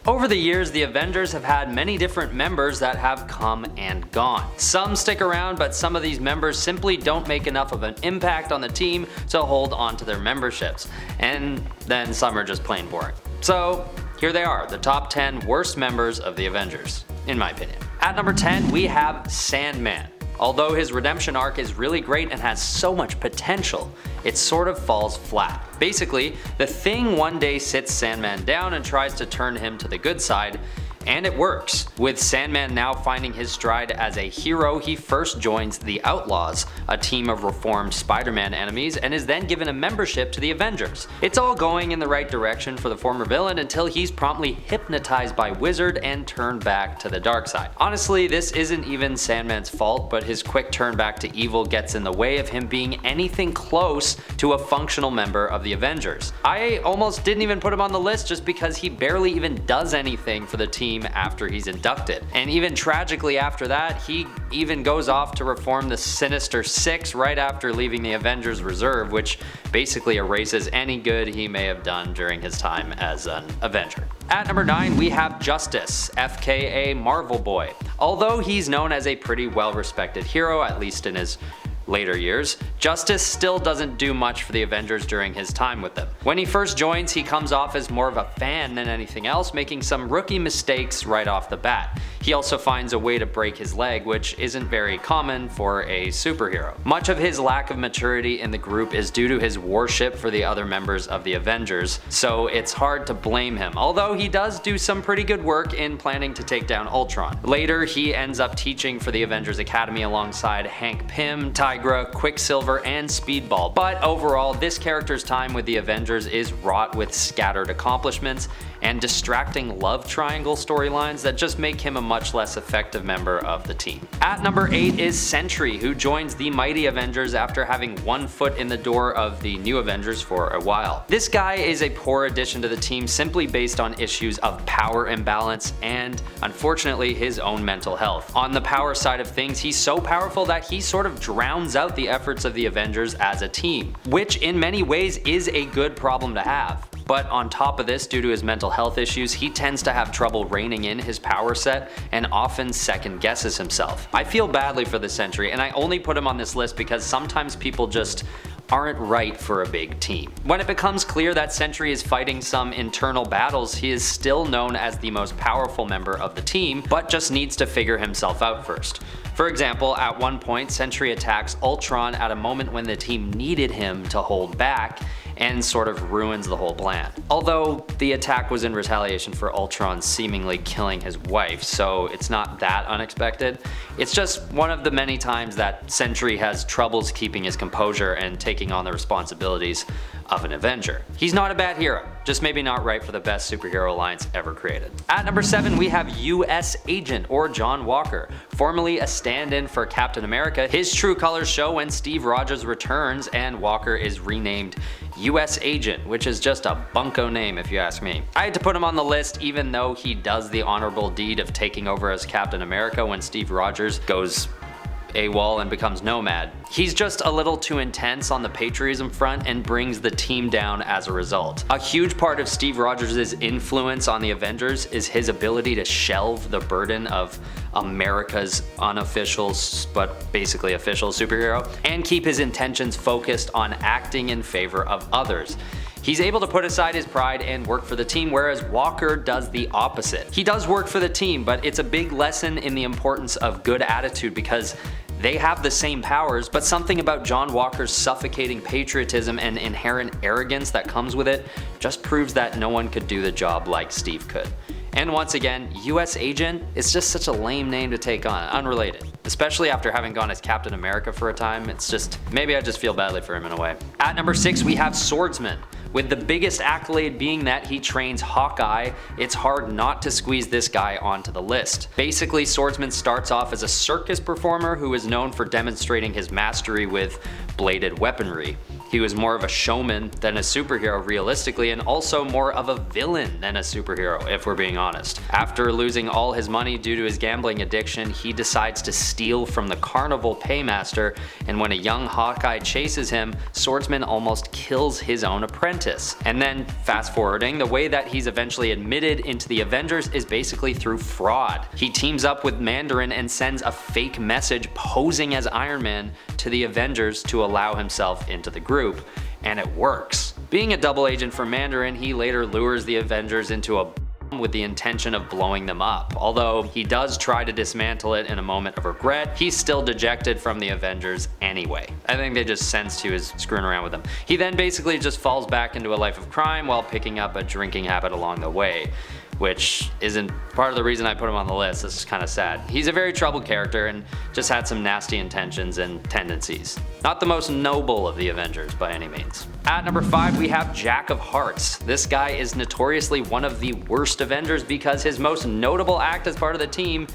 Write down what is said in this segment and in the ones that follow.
Over the years, the Avengers have had many different members that have come and gone. Some stick around, but some of these members simply don't make enough of an impact on the team to hold on to their memberships, and then some are just plain boring. So here they are, the top 10 worst members of the Avengers, in my opinion. At number 10, we have Sandman. Although his redemption arc is really great and has so much potential, it sort of falls flat. Basically, the Thing one day sits Sandman down and tries to turn him to the good side, and it works. With Sandman now finding his stride as a hero, he first joins the Outlaws, a team of reformed Spider-Man enemies, and is then given a membership to the Avengers. It's all going in the right direction for the former villain until he's promptly hypnotized by Wizard and turned back to the dark side. Honestly, this isn't even Sandman's fault, but his quick turn back to evil gets in the way of him being anything close to a functional member of the Avengers. I almost didn't even put him on the list just because he barely even does anything for the team after he's inducted. And even tragically after that, he even goes off to reform the Sinister Six right after leaving the Avengers Reserve, which basically erases any good he may have done during his time as an Avenger. At number 9, we have Justice, FKA Marvel Boy. Although he's known as a pretty well-respected hero, at least in his later years, Justice still doesn't do much for the Avengers during his time with them. When he first joins, he comes off as more of a fan than anything else, making some rookie mistakes right off the bat. He also finds a way to break his leg, which isn't very common for a superhero. Much of his lack of maturity in the group is due to his worship for the other members of the Avengers, so it's hard to blame him, although he does do some pretty good work in planning to take down Ultron. Later, he ends up teaching for the Avengers Academy alongside Hank Pym, Tigra, Quicksilver, and Speedball, but overall, this character's time with the Avengers is wrought with scattered accomplishments and distracting love triangle storylines that just make him a much less effective member of the team. At number 8 is Sentry, who joins the Mighty Avengers after having one foot in the door of the New Avengers for a while. This guy is a poor addition to the team simply based on issues of power imbalance and, unfortunately, his own mental health. On the power side of things, he's so powerful that he sort of drowns out the efforts of the Avengers as a team, which in many ways is a good problem to have. But on top of this, due to his mental health issues, he tends to have trouble reining in his power set and often second guesses himself. I feel badly for the Sentry, and I only put him on this list because sometimes people just aren't right for a big team. When it becomes clear that Sentry is fighting some internal battles, he is still known as the most powerful member of the team, but just needs to figure himself out first. For example, at one point, Sentry attacks Ultron at a moment when the team needed him to hold back, and sort of ruins the whole plan. Although the attack was in retaliation for Ultron seemingly killing his wife, so it's not that unexpected. It's just one of the many times that Sentry has troubles keeping his composure and taking on the responsibilities of an Avenger. He's not a bad hero, just maybe not right for the best superhero alliance ever created. At number 7, we have US Agent, or John Walker. Formerly a stand-in for Captain America, his true colors show when Steve Rogers returns and Walker is renamed US Agent, which is just a bunko name if you ask me. I had to put him on the list even though he does the honorable deed of taking over as Captain America when Steve Rogers goes AWOL and becomes Nomad. He's just a little too intense on the patriotism front and brings the team down as a result. A huge part of Steve Rogers' influence on the Avengers is his ability to shelve the burden of America's unofficial but basically official superhero and keep his intentions focused on acting in favor of others. He's able to put aside his pride and work for the team, whereas Walker does the opposite. He does work for the team, but it's a big lesson in the importance of good attitude because they have the same powers, but something about John Walker's suffocating patriotism and inherent arrogance that comes with it just proves that no one could do the job like Steve could. And once again, US Agent is just such a lame name to take on, unrelated. Especially after having gone as Captain America for a time, it's just, maybe I just feel badly for him in a way. At number 6, we have Swordsman. With the biggest accolade being that he trains Hawkeye, it's hard not to squeeze this guy onto the list. Basically, Swordsman starts off as a circus performer who is known for demonstrating his mastery with bladed weaponry. He was more of a showman than a superhero realistically, and also more of a villain than a superhero if we're being honest. After losing all his money due to his gambling addiction, he decides to steal from the carnival paymaster, and when a young Hawkeye chases him, Swordsman almost kills his own apprentice. And then fast forwarding, the way that he's eventually admitted into the Avengers is basically through fraud. He teams up with Mandarin and sends a fake message posing as Iron Man to the Avengers to allow himself into the group, and it works. Being a double agent for Mandarin, he later lures the Avengers into a bomb with the intention of blowing them up. Although he does try to dismantle it in a moment of regret, he's still dejected from the Avengers anyway. I think they just sensed he was screwing around with them. He then basically just falls back into a life of crime while picking up a drinking habit along the way, which isn't part of the reason I put him on the list. This is kind of sad. He's a very troubled character and just had some nasty intentions and tendencies. Not the most noble of the Avengers by any means. At number 5 we have Jack of Hearts. This guy is notoriously one of the worst Avengers because his most notable act as part of the team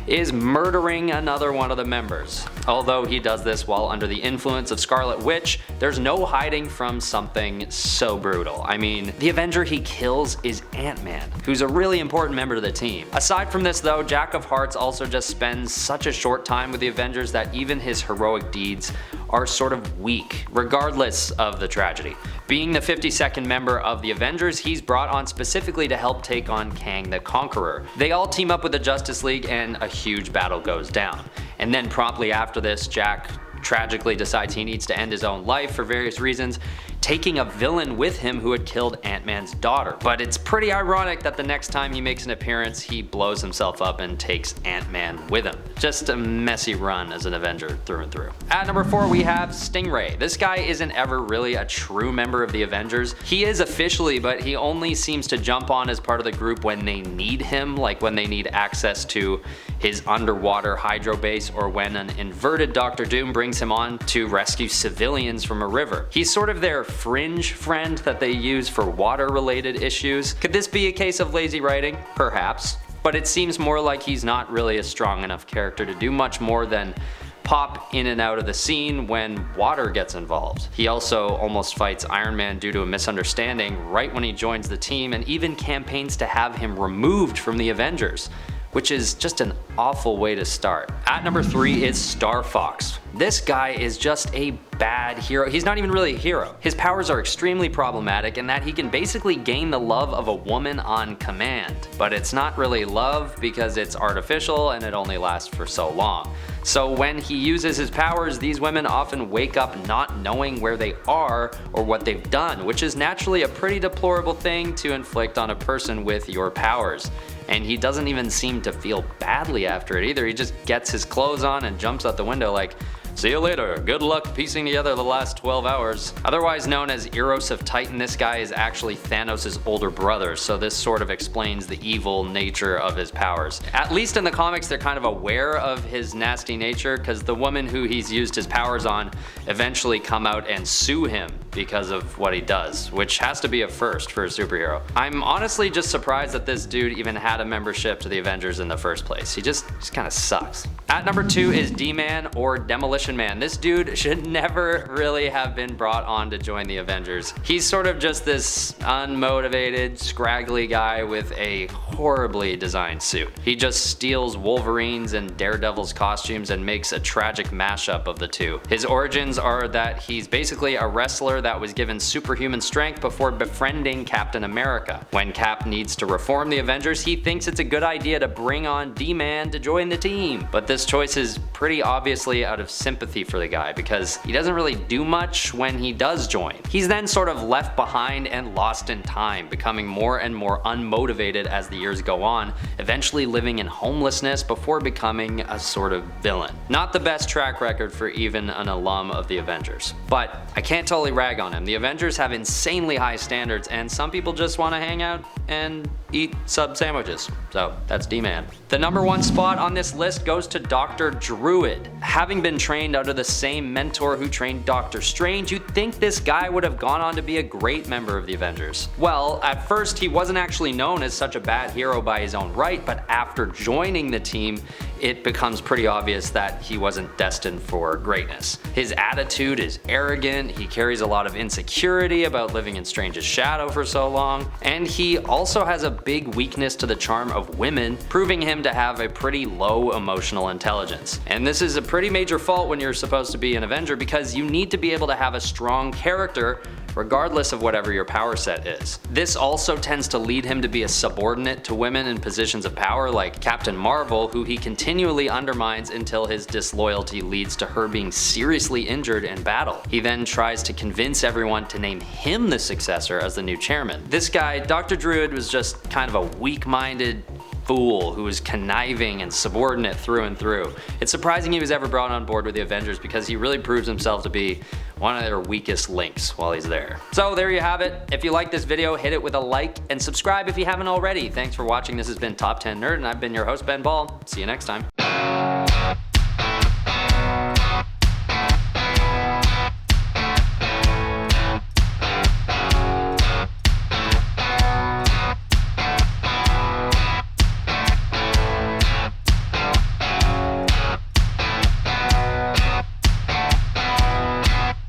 is murdering another one of the members. Although he does this while under the influence of Scarlet Witch, there's no hiding from something so brutal. I mean, the Avenger he kills is Ant-Man, who's a really important member of the team. Aside from this though, Jack of Hearts also just spends such a short time with the Avengers that even his heroic deeds are sort of weak, regardless of the tragedy. Being the 52nd member of the Avengers, he's brought on specifically to help take on Kang the Conqueror. They all team up with the Justice League and a huge battle goes down. And then promptly after this, Jack tragically decides he needs to end his own life for various reasons, taking a villain with him who had killed Ant-Man's daughter. But it's pretty ironic that the next time he makes an appearance, he blows himself up and takes Ant-Man with him. Just a messy run as an Avenger through and through. At number 4 we have Stingray. This guy isn't ever really a true member of the Avengers. He is officially, but he only seems to jump on as part of the group when they need him, like when they need access to his underwater hydro base or when an inverted Doctor Doom brings him on to rescue civilians from a river. He's sort of their fringe friend that they use for water-related issues. Could this be a case of lazy writing? Perhaps. But it seems more like he's not really a strong enough character to do much more than pop in and out of the scene when water gets involved. He also almost fights Iron Man due to a misunderstanding right when he joins the team, and even campaigns to have him removed from the Avengers, which is just an awful way to start. At number 3 is Star Fox. This guy is just a bad hero. He's not even really a hero. His powers are extremely problematic in that he can basically gain the love of a woman on command. But it's not really love because it's artificial and it only lasts for so long. So when he uses his powers, these women often wake up not knowing where they are or what they've done, which is naturally a pretty deplorable thing to inflict on a person with your powers. And he doesn't even seem to feel badly after it either. He just gets his clothes on and jumps out the window like, "See you later, good luck piecing together the last 12 hours. Otherwise known as Eros of Titan, this guy is actually Thanos' older brother, so this sort of explains the evil nature of his powers. At least in the comics they're kind of aware of his nasty nature, because the woman who he's used his powers on eventually come out and sue him because of what he does, which has to be a first for a superhero. I'm honestly just surprised that this dude even had a membership to the Avengers in the first place. He just kind of sucks. At number 2 is D-Man, or Demolition Man. This dude should never really have been brought on to join the Avengers. He's sort of just this unmotivated, scraggly guy with a horribly designed suit. He just steals Wolverine's and Daredevil's costumes and makes a tragic mashup of the two. His origins are that he's basically a wrestler that was given superhuman strength before befriending Captain America. When Cap needs to reform the Avengers, he thinks it's a good idea to bring on D-Man to join the team. But this choice is pretty obviously out of sympathy for the guy because he doesn't really do much when he does join. He's then sort of left behind and lost in time, becoming more and more unmotivated as the years go on, eventually living in homelessness before becoming a sort of villain. Not the best track record for even an alum of the Avengers. But I can't totally rag on him. The Avengers have insanely high standards and some people just want to hang out and eat sub sandwiches. So that's D-Man. The number 1 spot on this list goes to Dr. Druid. Having been trained under the same mentor who trained Doctor Strange, you'd think this guy would have gone on to be a great member of the Avengers. Well, at first he wasn't actually known as such a bad hero by his own right, but after joining the team, it becomes pretty obvious that he wasn't destined for greatness. His attitude is arrogant, he carries a lot of insecurity about living in Strange's shadow for so long, and he also has a big weakness to the charm of women, proving him to have a pretty low emotional intelligence. And this is a pretty major fault when you're supposed to be an Avenger, because you need to be able to have a strong character regardless of whatever your power set is. This also tends to lead him to be a subordinate to women in positions of power like Captain Marvel, who he continually undermines until his disloyalty leads to her being seriously injured in battle. He then tries to convince everyone to name him the successor as the new chairman. This guy, Dr. Druid, was just kind of a weak-minded fool who was conniving and subordinate through and through. It's surprising he was ever brought on board with the Avengers, because he really proves himself to be one of their weakest links while he's there. So there you have it. If you like this video, hit it with a like and subscribe if you haven't already. Thanks for watching. This has been Top 10 Nerd, and I've been your host, Ben Ball. See you next time.